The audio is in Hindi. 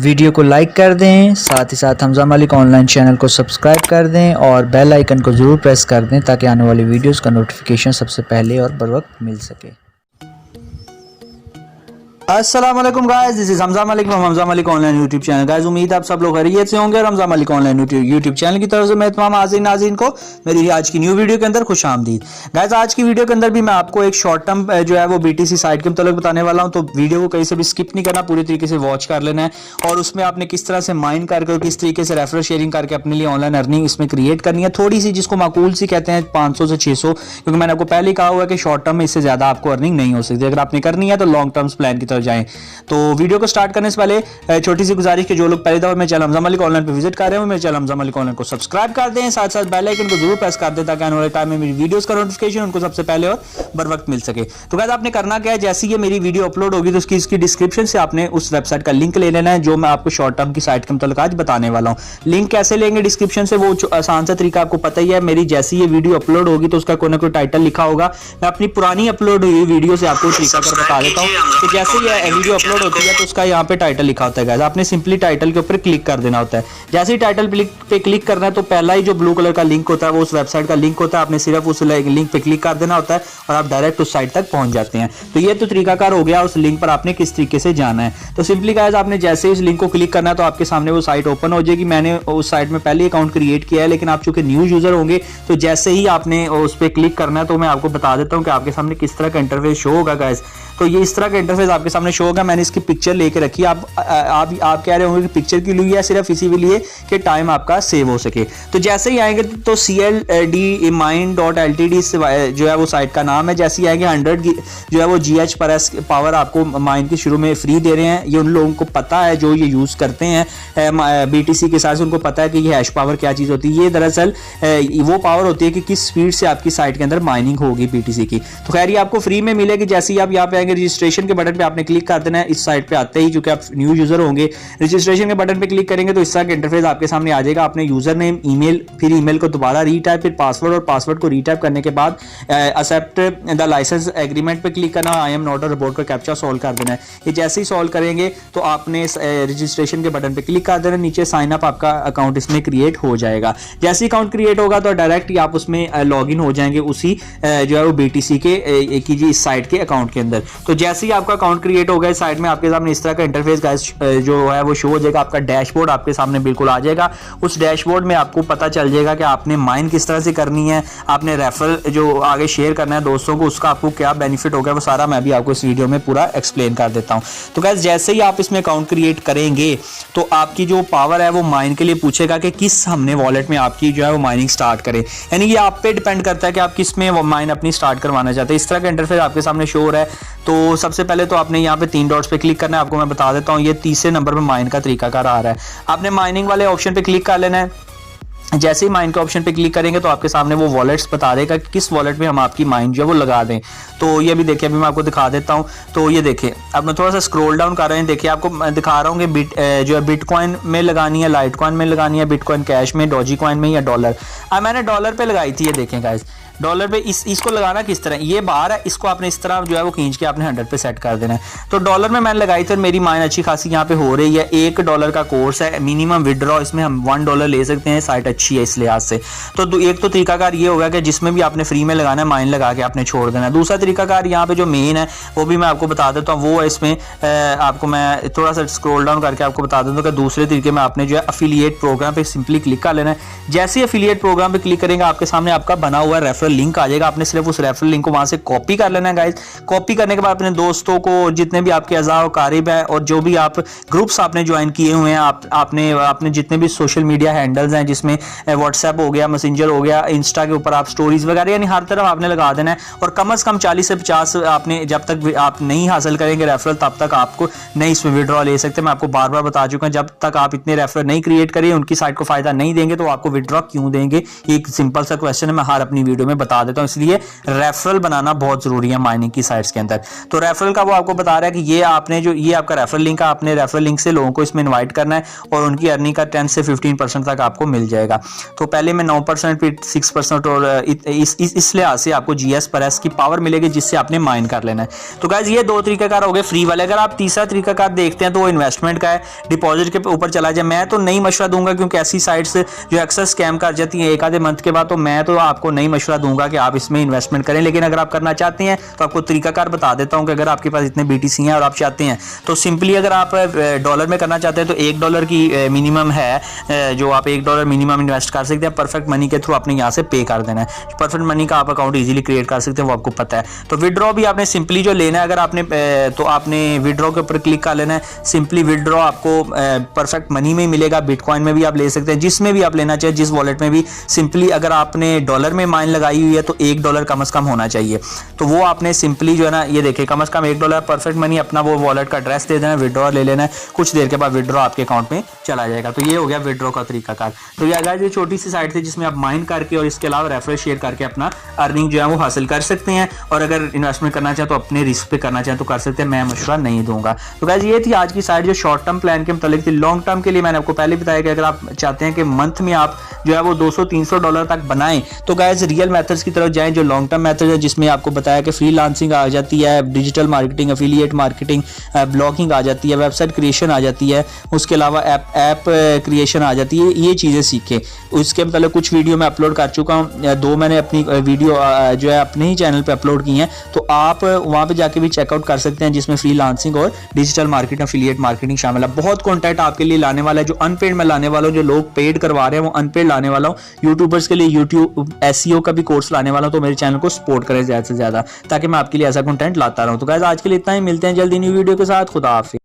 वीडियो को लाइक कर दें, साथ ही साथ हमजा मालिक ऑनलाइन चैनल को सब्सक्राइब कर दें और बेल आइकन को ज़रूर प्रेस कर दें ताकि आने वाली वीडियोस का नोटिफिकेशन सबसे पहले और बर वक्त मिल सके। अस्सलाम वालेकुम guys, this is Hamza Malik from Hamza मालिक ऑनलाइन यूट्यूब चैनल। गाइस उम्मीद है आप सब लोग खैरियत से होंगे और हमजा मालिक ऑनलाइन यूट्यूब चैनल की तरफ से मैं तमाम हाज़िर नाज़रीन को मेरी आज की न्यू वीडियो के अंदर खुश आमदीद। गाइस आज की वीडियो के अंदर भी मैं आपको एक शॉर्ट टर्म जो है वो BTC साइट के मतलब बताने वाला हूं, तो वीडियो को कहीं से भी स्किप नहीं करना, पूरी तरीके से वॉच कर लेना है और उसमें आपने किस तरह से माइन करके और किस तरीके से रेफरल शेयरिंग करके अपने लिए ऑनलाइन अर्निंग इसमें क्रिएट करनी है, थोड़ी सी जिसको माकूल सी कहते हैं 500 से 600, क्योंकि मैंने आपको पहले ही कहा हुआ है कि शॉर्ट टर्म में इससे ज्यादा आपको अर्निंग नहीं हो सकती। अगर आपने करनी है तो लॉन्ग टर्म प्लान की तरफ जाएं। तो वीडियो को स्टार्ट करने से पहले छोटी सी गुजारिश कि जो लोग पहली दफा मेरे चैनल हमजा मालिक ऑनलाइन पे विजिट कर रहे हो, मेरे चैनल हमजा मालिक ऑनलाइन को सब्सक्राइब कर दें, साथ साथ बेल आइकन को जरूर प्रेस कर दें ताकि आने वाले टाइम में मेरी वीडियोस का नोटिफिकेशन उनको सबसे पहले और बर वक्त मिल सके। तो गाइस आपने करना क्या है, जैसे ही मेरी वीडियो अपलोड होगी तो इसकी डिस्क्रिप्शन से आपने उस वेबसाइट का लिंक ले लेना है जो मैं आपको शॉर्ट टर्म की साइट के मतलब आज बताने वाला हूं। लिंक कैसे लेंगे डिस्क्रिप्शन से, वो आसान सा तरीका आपको पता ही है। मेरी जैसी ये वीडियो अपलोड होगी तो उसका कोई ना कोई टाइटल लिखा होगा, मैं अपनी पुरानी अपलोड हुई वीडियो से आपको तरीका कर बता देता हूँ। तो जैसे ही वीडियो अपलोड होती है तो उसका यहाँ पे टाइटल लिखा होता है गाइस, आपने सिंपली टाइटल के ऊपर क्लिक कर देना होता है। जैसे ही टाइटल पे क्लिक करना है तो पहला ही जो ब्लू कलर का लिंक होता है वो उस वेबसाइट का लिंक होता है, आपने सिर्फ उस लिंक पे क्लिक कर देना होता है और आप डायरेक्ट उस साइट तक पहुंच जाते हैं। तो ये तो तरीकाकार हो गया उस लिंक पर आपने किस तरीके से जाना है। तो सिंपली गाइस आपने जैसे ही इस लिंक को क्लिक करना है तो आपके सामने वो साइट ओपन हो जाएगी। मैंने उस साइट में पहले अकाउंट क्रिएट किया है, लेकिन आप चूंकि न्यू यूजर होंगे तो जैसे ही आपने उस पर क्लिक करना है तो मैं आपको बता देता हूँ कि आपके सामने किस तरह का इंटरफेस शो होगा गाइस। तो ये इस तरह का इंटरफेस आपके सामने शो होगा। मैंने इसकी पिक्चर लेके रखी है। आप कह रहे होंगे कि पिक्चर क्यों ली है, सिर्फ इसी लिए कि टाइम आपका सेव हो सके। तो जैसे ही आएंगे तो CLD-mine.ltd जो है वो साइट का नाम है। जैसे ही आएंगे 100 जो है वो GH पर पावर आपको माइन की शुरू में फ्री दे रहे हैं। ये उन लोगों को पता है जो ये यूज करते हैं BTC के साथ, उनको पता है कि ये हैश पावर क्या चीज होती है। ये दरअसल वो पावर होती है कि किस स्पीड से आपकी साइट के अंदर माइनिंग होगी BTC की। तो खैर ये आपको फ्री में मिलेगी। जैसे ही आप यहाँ पे आएंगे रजिस्ट्रेशन के बटन पे आपने क्लिक कर देना है। इस साइट पे आते ही चूंकि आप न्यू यूजर होंगे, रजिस्ट्रेशन के बटन पे क्लिक करेंगे तो इस तरह का इंटरफेस आपके सामने आ जाएगा। आपने यूजर नेम, ईमेल, फिर ईमेल को दोबारा रीटाइप, फिर पासवर्ड और पासवर्ड को रीटाइप करने के बाद एक्सेप्ट द लाइसेंस एग्रीमेंट पे क्लिक करना, I am not a robot का कैप्चा सॉल्व कर देना है। ये जैसे ही सॉल्व करेंगे तो आपने रजिस्ट्रेशन के बटन पे क्लिक कर देना, नीचे साइन अप, आपका अकाउंट इसमें क्रिएट हो जाएगा। जैसे अकाउंट क्रिएट होगा तो डायरेक्ट आप उसमें लॉग इन हो जाएंगे उसी जो है वो BTC के इस साइट के अकाउंट के अंदर। तो जैसे ही आपका अकाउंट क्रिएट हो गया साइट में आपके सामने इस तरह का इंटरफेस गाइस जो है वो शो हो जाएगा। आपका डैशबोर्ड आपके सामने बिल्कुल आ जाएगा। उस डैशबोर्ड में आपको पता चल जाएगा कि आपने माइन किस तरह से करनी है, आपने रेफरल जो आगे शेयर करना है दोस्तों को, उसका आपको क्या बेनिफिट होगा वो सारा मैं भी आपको इस वीडियो में पूरा एक्सप्लेन कर देता हूं। तो गाइस जैसे ही आप इसमें अकाउंट क्रिएट करेंगे तो आपकी जो पावर है वो माइन के लिए पूछेगा कि किस हमने वॉलेट में आपकी जो है वो माइनिंग स्टार्ट करें, यानी कि आप पे डिपेंड करता है कि आप किस में माइन अपनी स्टार्ट करवाना चाहते हैं। इस तरह का इंटरफेस आपके सामने शो हो रहा है। तो सबसे पहले तो आपने यहाँ पे 3 डॉट्स पे क्लिक करना है। आपको मैं बता देता हूँ ये तीसरे नंबर पे माइन का तरीकाकार आ रहा है। आपने माइनिंग वाले ऑप्शन पे क्लिक कर लेना है। जैसे ही माइन के ऑप्शन पे क्लिक करेंगे तो आपके सामने वो वॉलेट्स बता देगा कि किस वॉलेट में हम आपकी माइन जो है वो लगा दें। तो ये भी देखिए, अभी मैं आपको दिखा देता हूँ। तो ये देखिए, अब मैं थोड़ा सा स्क्रॉल डाउन कर रहे हैं, देखिए आपको मैं दिखा रहा हूँ कि जो है बिटकॉइन में लगानी है, लाइट कॉइन में लगानी है, बिटकॉइन कैश में, डॉजी कॉइन में या डॉलर। अब मैंने डॉलर पे लगाई थी। ये देखें गाइस, डॉलर पे इसको लगाना किस तरह, ये बाहर है, इसको आपने इस तरह जो है वो खींच के आपने 100 पे सेट कर देना है। तो डॉलर में मैंने लगाई थी, मेरी माइन अच्छी खासी यहाँ पे हो रही है। $1 का कोर्स है, मिनिमम विड्रॉ इसमें हम $1 ले सकते हैं। साइट अच्छी है इस लिहाज से। तो एक तो तरीकाकार ये होगा कि जिसमें भी आपने फ्री में लगाना है माइन लगा के आपने छोड़ देना है। दूसरा तरीकाकार यहाँ पे जो मेन है वो भी मैं आपको बता देता हूँ। वो है इसमें आपको मैं थोड़ा सा स्क्रॉल डाउन करके आपको बता देता हूँ कि दूसरे तरीके में आपने जो है अफिलिएट प्रोग्राम पे सिंपली क्लिक कर लेना है। जैसे ही अफिलिएट प्रोग्राम पे क्लिक करेंगे आपके सामने आपका बना हुआ रेफरल लिंक आ जाएगा। आपने सिर्फ उस रेफरल लिंक को वहां से कॉपी कर लेना है गाइस। कॉपी करने के बाद अपने दोस्तों को, जितने भी आपके अज़ा कारिब है और जो भी आप ग्रुप्स आपने ज्वाइन किए हुए हैं, आपने जितने भी सोशल मीडिया हैंडल्स हैं जिसमें व्हाट्सएप हो गया, मैसेंजर हो गया, इंस्टा के ऊपर आप स्टोरीज वगैरह, यानी हर तरफ आपने लगा देना है। और कम से कम 40 से 50 आपने, जब तक आप नहीं हासिल करेंगे रेफरल तब तक आपको नहीं इसमें विड्रॉ ले सकते। मैं आपको बार बार बता चुका हूं, जब तक आप इतने रेफरल नहीं क्रिएट करें, उनकी साइट को फायदा नहीं देंगे तो आपको विड्रॉ क्यों देंगे। एक सिंपल सा क्वेश्चन है, मैं हर अपनी वीडियो में बता देता हूँ, इसलिए रेफरल बनाना बहुत जरूरी है माइनिंग की साइट्स के अंदर। तो रेफरल का वो आपको बता रहा है कि ये आपने जो ये आपका रेफरल लिंक है, आपने रेफरल लिंक से लोगों को इसमें इन्वाइट करना है और उनकी अर्निंग का 10 से 15% तक आपको मिल जाएगा। तो पहले में 9% फिर 6% और इस लिहाज से आपको GS पर एस की पावर मिलेगी जिससे आपने माइन कर लेना है। तो गाइस ये दो तरीकाकार हो गए फ्री वाले। अगर आप तीसरा तरीकाकार देखते हैं तो वो इन्वेस्टमेंट का है, डिपॉजिट के ऊपर चला जाए। मैं तो नहीं मशवरा दूंगा क्योंकि ऐसी साइट्स जो अक्सर स्कैम कर जाती हैं एक आधे मंथ के बाद, तो मैं तो आपको नहीं मशवरा दूंगा कि आप इसमें इन्वेस्टमेंट करें। लेकिन अगर आप करना चाहते हैं तो आपको तरीकाकार बता देता हूं कि अगर आपके पास इतने BTC हैं और आप चाहते हैं तो सिंपली अगर आप डॉलर में करना चाहते हैं तो $1 की मिनिमम है जो आप $1 मिनिमम इन्वेस्ट कर सकते हैं। परफेक्ट मनी के थ्रू आपने यहाँ से पे कर देना है। परफेक्ट मनी का आप अकाउंट इजीली क्रिएट कर सकते हैं, वो आपको पता है। तो विड्रॉ भी आपने सिंपली जो लेना है, अगर आपने तो आपने विड्रॉ के ऊपर क्लिक कर लेना है। सिंपली विड्रॉ आपको परफेक्ट मनी में मिलेगा, बिटकॉइन में भी आप ले सकते हैं, जिसमें भी आप लेना चाहिए, जिस वॉलेट में भी। सिंपली अगर आपने डॉलर में माइन लगाई हुई है तो $1 कम से कम होना चाहिए। तो वो आपने सिंपली जो है ना, ये देखिए कम से कम $1 परफेक्ट मनी, अपना वो वॉलेट का एड्रेस दे देना, विड्रॉ ले लेना है, कुछ देर के बाद विड्रॉ आपके अकाउंट में चला जाएगा। तो ये हो गया विड्रॉ का तरीकाकार। तो ये छोटी सी साइट थी जिसमें आप माइन करके और इसके अलावा रेफरल शेयर करके अपना अर्निंग जो है वो हासिल कर सकते हैं। और अगर इन्वेस्टमेंट करना चाहे तो अपने रिस्क पे करना चाहे तो कर सकते हैं, मैं मशवरा नहीं दूंगा। तो गाइस ये थी आज की साइट जो शॉर्ट टर्म प्लान के मतलब थी। लॉन्ग टर्म के लिए मैंने आपको पहले बताया कि अगर आप चाहते हैं कि मंथ में आप जो है वो $200-300 तक बनाएं तो गाइस रियल मेथड्स की तरफ जाएं, जो लॉन्ग टर्म मेथड है, जिसमें आपको बताया कि फ्रीलांसिंग आ जाती है, digital marketing, affiliate marketing, blogging आ जाती है, वेबसाइट क्रिएशन आ जाती है, उसके अलावा ऐप क्रिएशन आ जाती है। ये चीज़ें सीखें। उसके मतलब कुछ वीडियो मैं अपलोड कर चुका हूँ, 2 मैंने अपनी वीडियो जो है अपने ही चैनल पे अपलोड की हैं, तो आप वहाँ पे जाके भी चेकआउट कर सकते हैं, जिसमें फ्रीलांसिंग और डिजिटल मार्केटिंग, एफिलिएट मार्केटिंग शामिल है। बहुत कंटेंट आपके लिए लाने वाला है, जो अनपेड मैं लाने वाला हूँ, जो लोग पेड करवा रहे हैं वो अनपेड लाने वाला हूँ। यूट्यूबर्स के लिए यूट्यूब SEO का भी कोर्स लाने वाला हूँ। तो मेरे चैनल को सपोर्ट करें ज़्यादा से ज़्यादा, ताकि मैं आपके लिए ऐसा कंटेंट लाता रहूँ। तो गाइस आज के लिए इतना ही, मिलते हैं जल्दी न्यू वीडियो के साथ। खुदा हाफिज़।